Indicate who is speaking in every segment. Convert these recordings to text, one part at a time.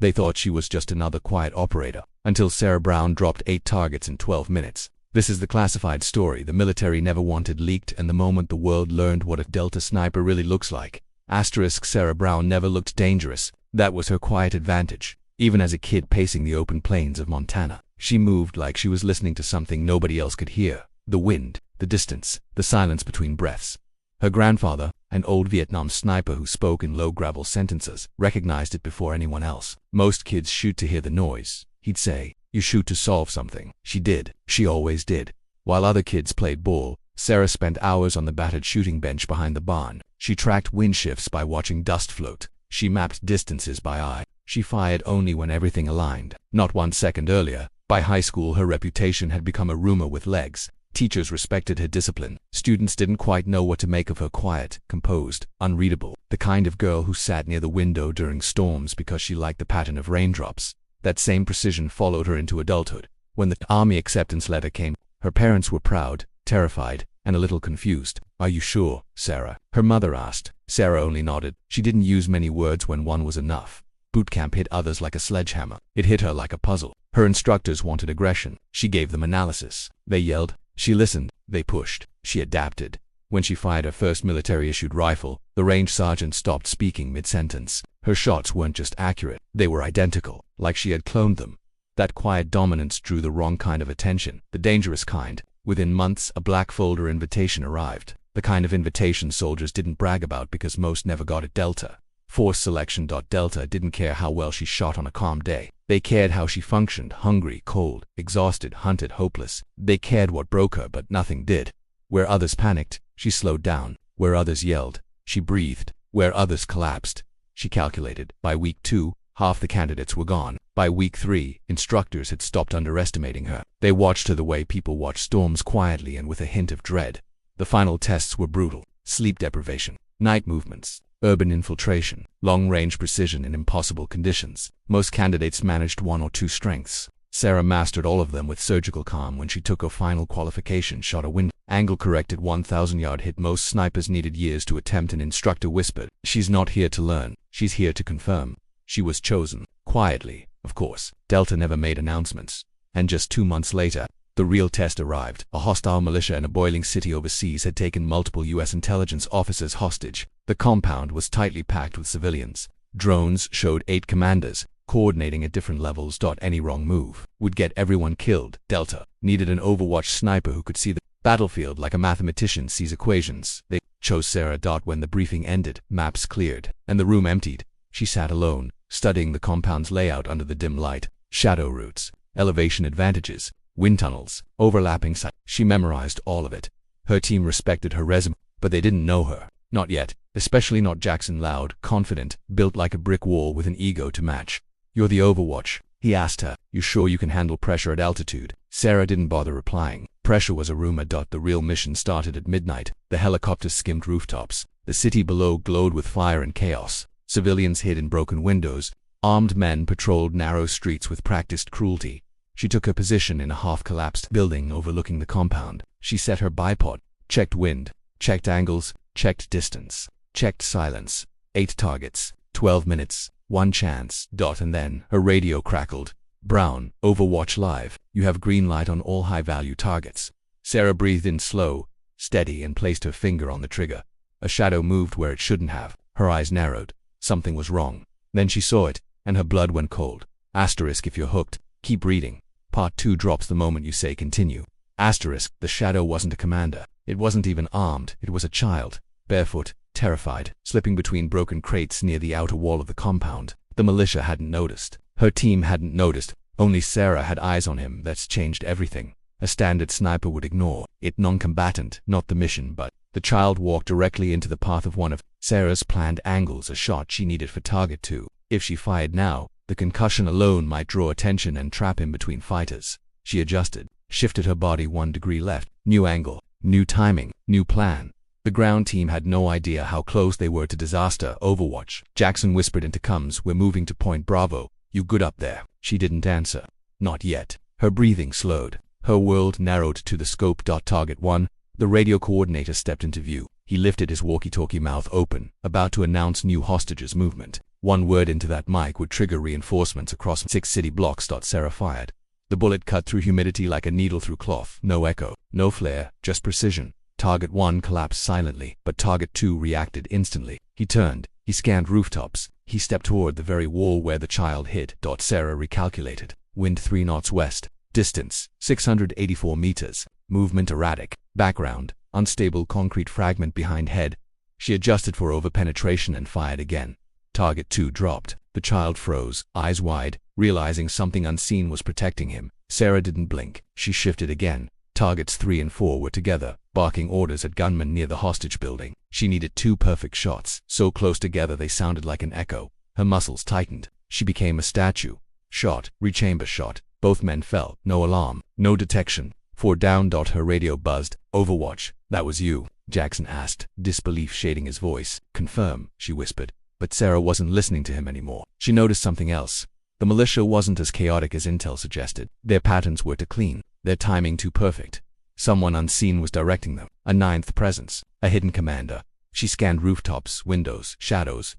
Speaker 1: They thought she was just another quiet operator, until Sarah Brown dropped 8 targets in 12 minutes. This is the classified story the military never wanted leaked, and the moment the world learned what a Delta sniper really looks like. Sarah Brown never looked dangerous. That was her quiet advantage. Even as a kid pacing the open plains of Montana, she moved like she was listening to something nobody else could hear. The wind, the distance, the silence between breaths. Her grandfather, an old Vietnam sniper who spoke in low gravel sentences, recognized it before anyone else. Most kids shoot to hear the noise, he'd say. You shoot to solve something. She did. She always did. While other kids played ball, Sarah spent hours on the battered shooting bench behind the barn. She tracked wind shifts by watching dust float. She mapped distances by eye. She fired only when everything aligned. Not 1 second earlier. By high school, her reputation had become a rumor with legs. Teachers respected her discipline. Students didn't quite know what to make of her quiet, composed, unreadable. The kind of girl who sat near the window during storms because she liked the pattern of raindrops. That same precision followed her into adulthood. When the Army acceptance letter came, her parents were proud, terrified, and a little confused. "Are you sure, Sarah?" her mother asked. Sarah only nodded. She didn't use many words when one was enough. Boot camp hit others like a sledgehammer. It hit her like a puzzle. Her instructors wanted aggression. She gave them analysis. They yelled. She listened. They pushed. She adapted. When she fired her first military-issued rifle, the range sergeant stopped speaking mid-sentence. Her shots weren't just accurate. They were identical, like she had cloned them. That quiet dominance drew the wrong kind of attention, the dangerous kind. Within months, a black folder invitation arrived. The kind of invitation soldiers didn't brag about because most never got at Delta. Force selection. Delta didn't care how well she shot on a calm day. They cared how she functioned, hungry, cold, exhausted, hunted, hopeless. They cared what broke her, but nothing did. Where others panicked, she slowed down. Where others yelled, she breathed. Where others collapsed, she calculated. By week 2, half the candidates were gone. By week 3, instructors had stopped underestimating her. They watched her the way people watch storms, quietly and with a hint of dread. The final tests were brutal. Sleep deprivation, night movements, urban infiltration, long-range precision in impossible conditions. Most candidates managed 1 or 2 strengths. Sarah mastered all of them with surgical calm. When she took her final qualification, shot a wind angle-corrected 1,000-yard hit most snipers needed years to attempt. An instructor whispered, "She's not here to learn. She's here to confirm." She was chosen. Quietly, of course. Delta never made announcements. And just 2 months later, the real test arrived. A hostile militia in a boiling city overseas had taken multiple U.S. intelligence officers hostage. The compound was tightly packed with civilians. Drones showed 8 commanders, coordinating at different levels. Any wrong move would get everyone killed. Delta needed an Overwatch sniper who could see the battlefield like a mathematician sees equations. They chose Sarah. When the briefing ended, maps cleared, and the room emptied. She sat alone, studying the compound's layout under the dim light. Shadow routes, elevation advantages, wind tunnels, overlapping sites. She memorized all of it. Her team respected her resume, but they didn't know her. Not yet. Especially not Jackson. Loud, confident, built like a brick wall with an ego to match. "You're the Overwatch," he asked her. "You sure you can handle pressure at altitude?" Sarah didn't bother replying. Pressure was a rumor. The real mission started at midnight. The helicopters skimmed rooftops. The city below glowed with fire and chaos. Civilians hid in broken windows. Armed men patrolled narrow streets with practiced cruelty. She took her position in a half-collapsed building overlooking the compound. She set her bipod, checked wind, checked angles, checked distance, checked silence. 8 targets, 12 minutes, 1 chance. And then her radio crackled. "Brown, Overwatch Live. You have green light on all high-value targets." Sarah breathed in slow, steady, and placed her finger on the trigger. A shadow moved where it shouldn't have. Her eyes narrowed. Something was wrong. Then she saw it, and her blood went cold. If you're hooked, keep reading. Part 2 drops the moment you say continue. The shadow wasn't a commander. It wasn't even armed. It was a child, barefoot, terrified, slipping between broken crates near the outer wall of the compound. The militia hadn't noticed. Her team hadn't noticed. Only Sarah had eyes on him. That's changed everything. A standard sniper would ignore it. Non-combatant, not the mission, but the child walked directly into the path of one of Sarah's planned angles, a shot she needed for target 2. If she fired now, the concussion alone might draw attention and trap him between fighters. She adjusted, shifted her body 1 degree left. New angle, new timing, new plan. The ground team had no idea how close they were to disaster. "Overwatch." Jackson whispered into comms, "We're moving to Point Bravo. You good up there?" She didn't answer. Not yet. Her breathing slowed. Her world narrowed to the scope. Target 1. The radio coordinator stepped into view. He lifted his walkie-talkie, mouth open, about to announce new hostages movement. One word into that mic would trigger reinforcements across 6 city blocks. Sarah fired. The bullet cut through humidity like a needle through cloth. No echo, no flare, just precision. Target 1 collapsed silently, but Target 2 reacted instantly. He turned. He scanned rooftops. He stepped toward the very wall where the child hid. Sarah recalculated. Wind 3 knots west. Distance, 684 meters. Movement erratic. Background, unstable concrete fragment behind head. She adjusted for overpenetration and fired again. Target 2 dropped. The child froze, eyes wide, realizing something unseen was protecting him. Sarah didn't blink. She shifted again. Targets 3 and 4 were together, barking orders at gunmen near the hostage building. She needed 2 perfect shots, so close together they sounded like an echo. Her muscles tightened. She became a statue. Shot, rechamber shot. Both men fell. No alarm, no detection. 4 down. Her radio buzzed. Overwatch, that was you? Jackson asked, disbelief shading his voice. Confirm, she whispered. But Sarah wasn't listening to him anymore. She noticed something else. The militia wasn't as chaotic as intel suggested. Their patterns were too clean, their timing too perfect. Someone unseen was directing them. A 9th presence, a hidden commander. She scanned rooftops, windows, shadows,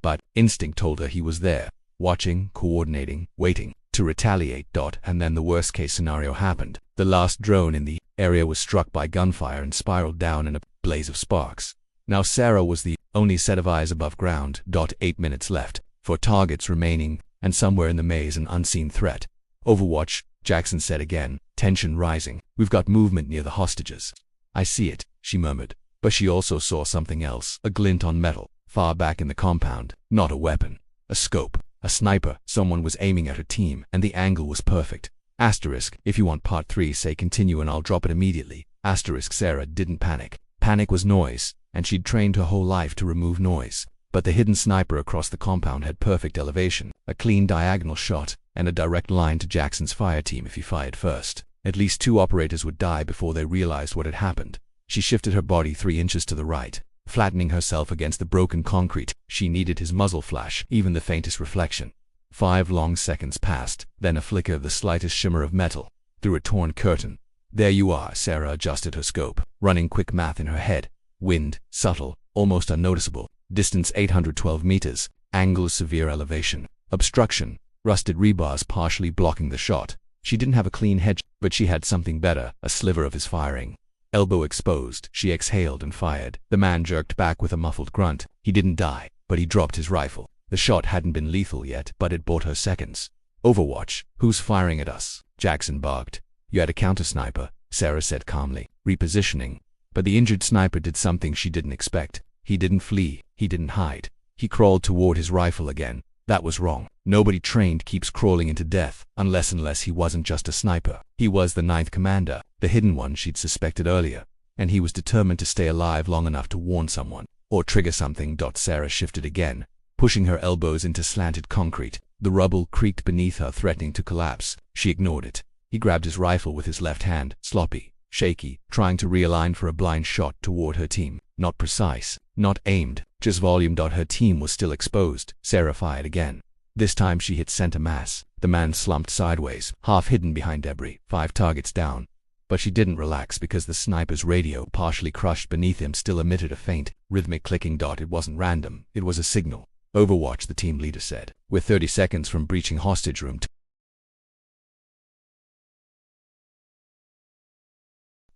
Speaker 1: but instinct told her he was there, watching, coordinating, waiting to retaliate. And then the worst-case scenario happened. The last drone in the area was struck by gunfire and spiraled down in a blaze of sparks. Now Sarah was the only set of eyes above ground. 8 minutes left. 4 targets remaining, and somewhere in the maze an unseen threat. Overwatch, Jackson said again, tension rising. We've got movement near the hostages. I see it, she murmured. But she also saw something else, a glint on metal, far back in the compound. Not a weapon. A scope. A sniper. Someone was aiming at her team, and the angle was perfect. Asterisk, if you want part 3, say continue and I'll drop it immediately. Asterisk. Sarah didn't panic. Panic was noise, and she'd trained her whole life to remove noise. But the hidden sniper across the compound had perfect elevation, a clean diagonal shot, and a direct line to Jackson's fire team if he fired first. At least 2 operators would die before they realized what had happened. She shifted her body 3 inches to the right, flattening herself against the broken concrete. She needed his muzzle flash, even the faintest reflection. 5 long seconds passed, then a flicker of the slightest shimmer of metal through a torn curtain. There you are. Sarah adjusted her scope, running quick math in her head. Wind, subtle, almost unnoticeable. Distance 812 meters. Angle severe elevation. Obstruction. Rusted rebars partially blocking the shot. She didn't have a clean head, but she had something better, a sliver of his firing. Elbow exposed, she exhaled and fired. The man jerked back with a muffled grunt. He didn't die, but he dropped his rifle. The shot hadn't been lethal yet, but it bought her seconds. Overwatch, who's firing at us? Jackson barked. You had a counter-sniper, Sarah said calmly, repositioning. But the injured sniper did something she didn't expect. He didn't flee, he didn't hide. He crawled toward his rifle again. That was wrong. Nobody trained keeps crawling into death, unless he wasn't just a sniper. He was the 9th commander, the hidden one she'd suspected earlier. And he was determined to stay alive long enough to warn someone, or trigger something. Sarah shifted again, pushing her elbows into slanted concrete. The rubble creaked beneath her, threatening to collapse. She ignored it. He grabbed his rifle with his left hand, sloppy, shaky, trying to realign for a blind shot toward her team. Not precise, not aimed, just volume. Her team was still exposed. Sarah fired again. This time she hit center mass. The man slumped sideways, half hidden behind debris. 5 targets down. But she didn't relax because the sniper's radio, partially crushed beneath him, still emitted a faint, rhythmic clicking. It wasn't random, it was a signal. Overwatch, the team leader said. We're 30 seconds from breaching hostage room 2.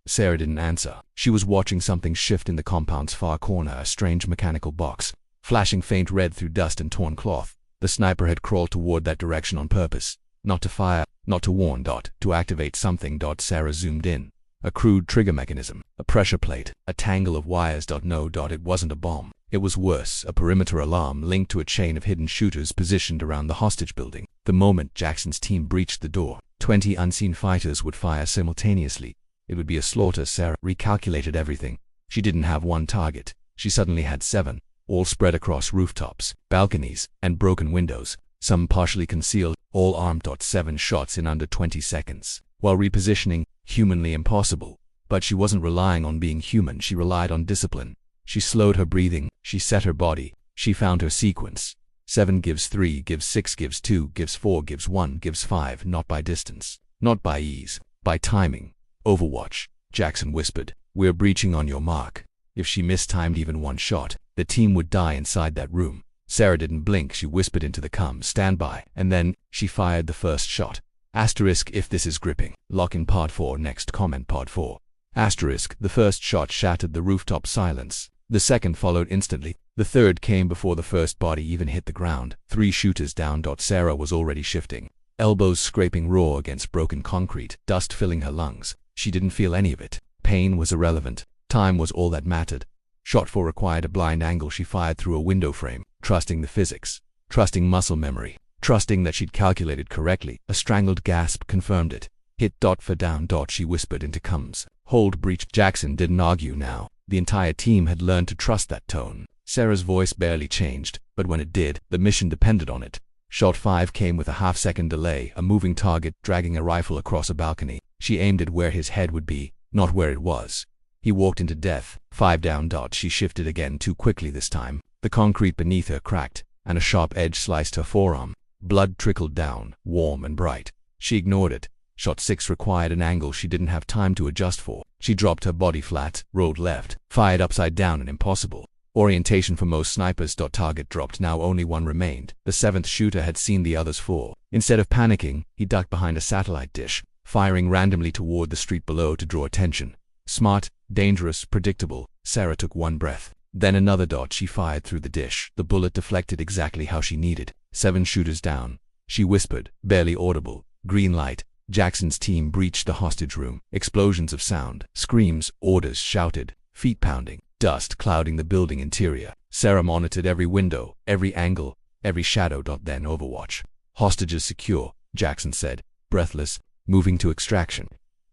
Speaker 1: Sarah didn't answer. She was watching something shift in the compound's far corner, a strange mechanical box, flashing faint red through dust and torn cloth. The sniper had crawled toward that direction on purpose. Not to fire, not to warn. To activate something. Sarah zoomed in. A crude trigger mechanism, a pressure plate, a tangle of wires. No, it wasn't a bomb. It was worse, a perimeter alarm linked to a chain of hidden shooters positioned around the hostage building. The moment Jackson's team breached the door, 20 unseen fighters would fire simultaneously. It would be a slaughter. Sarah recalculated everything. She didn't have 1 target. She suddenly had 7, all spread across rooftops, balconies, and broken windows, some partially concealed, all armed. 7 shots in under 20 seconds. While repositioning, humanly impossible. But she wasn't relying on being human, she relied on discipline. She slowed her breathing, she set her body, she found her sequence. 7 gives 3, gives 6, gives 2, gives 4, gives 1, gives 5. Not by distance, not by ease, by timing. Overwatch, Jackson whispered. We're breaching on your mark. If she mistimed even 1 shot, the team would die inside that room. Sarah didn't blink. She whispered into the comms, "Stand by," and then she fired the first shot. Asterisk if this is gripping. Lock in part 4. Next comment part 4. Asterisk, the first shot shattered the rooftop silence. The second followed instantly. The third came before the first body even hit the ground. 3 shooters down. Sarah was already shifting. Elbows scraping raw against broken concrete, dust filling her lungs. She didn't feel any of it. Pain was irrelevant. Time was all that mattered. Shot 4 required a blind angle. She fired through a window frame, trusting the physics, trusting muscle memory, trusting that she'd calculated correctly. A strangled gasp confirmed it. Hit. For down. She whispered into comms. Hold breach. Jackson didn't argue now. The entire team had learned to trust that tone. Sarah's voice barely changed, but when it did, the mission depended on it. Shot 5 came with a half-second delay, a moving target dragging a rifle across a balcony. She aimed it where his head would be, not where it was. He walked into death. 5 down. She shifted again, too quickly this time. The concrete beneath her cracked, and a sharp edge sliced her forearm. Blood trickled down, warm and bright. She ignored it. Shot 6 required an angle she didn't have time to adjust for. She dropped her body flat, rolled left, fired upside down and impossible. Orientation for most snipers. Target dropped. Now only one remained. The 7th shooter had seen the others fall. Instead of panicking, he ducked behind a satellite dish, firing randomly toward the street below to draw attention. Smart, dangerous, predictable. Sarah took one breath. Then another. She fired through the dish. The bullet deflected exactly how she needed. 7 shooters down. She whispered, barely audible. Green light. Jackson's team breached the hostage room. Explosions of sound, screams, orders shouted, feet pounding, dust clouding the building interior. Sarah monitored every window, every angle, every shadow. Then Overwatch. Hostages secure, Jackson said, breathless, moving to extraction.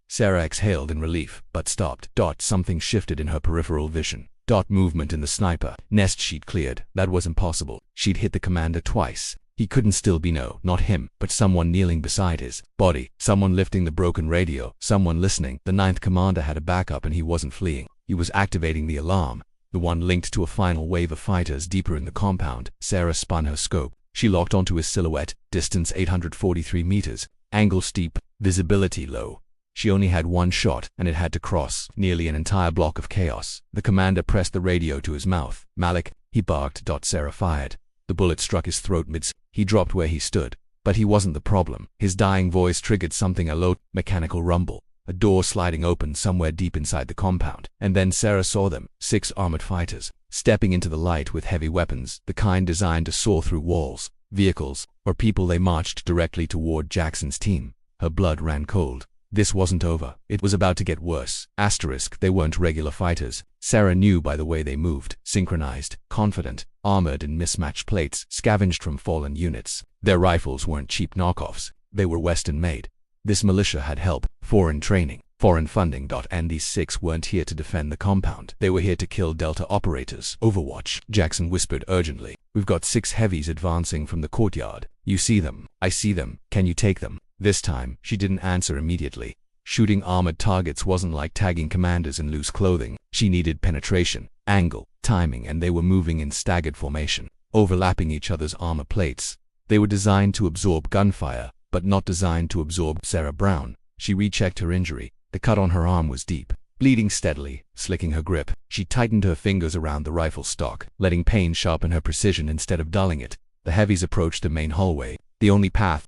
Speaker 1: Sarah exhaled in relief, but stopped. Something shifted in her peripheral vision. Movement in the sniper nest she'd cleared. That was impossible. She'd hit the commander twice. He couldn't still be not him, but someone kneeling beside his body, someone lifting the broken radio, someone listening. The 9th commander had a backup and he wasn't fleeing. He was activating the alarm, the one linked to a final wave of fighters deeper in the compound. Sarah spun her scope. She locked onto his silhouette, distance 843 meters, angle steep, visibility low. She only had one shot, and it had to cross nearly an entire block of chaos. The commander pressed the radio to his mouth. "Malik," he barked. Sarah fired. The bullet struck his throat mids. He dropped where he stood. But he wasn't the problem. His dying voice triggered something, a low, mechanical rumble. A door sliding open somewhere deep inside the compound. And then Sarah saw them, 6 armored fighters, stepping into the light with heavy weapons, the kind designed to saw through walls, vehicles, or people. They marched directly toward Jackson's team. Her blood ran cold. This wasn't over. It was about to get worse. Asterisk, they weren't regular fighters. Sarah knew by the way they moved. Synchronized, confident, armored in mismatched plates, scavenged from fallen units. Their rifles weren't cheap knockoffs. They were Western-made. This militia had help, foreign training, foreign funding. And these 6 weren't here to defend the compound. They were here to kill Delta operators. "Overwatch," Jackson whispered urgently. "We've got 6 heavies advancing from the courtyard. You see them. I see them. Can you take them?" This time, she didn't answer immediately. Shooting armored targets wasn't like tagging commanders in loose clothing. She needed penetration, angle, timing, and they were moving in staggered formation, overlapping each other's armor plates. They were designed to absorb gunfire, but not designed to absorb Sarah Brown. She rechecked her injury. The cut on her arm was deep, bleeding steadily, slicking her grip. She tightened her fingers around the rifle stock, letting pain sharpen her precision instead of dulling it. The heavies approached the main hallway, the only path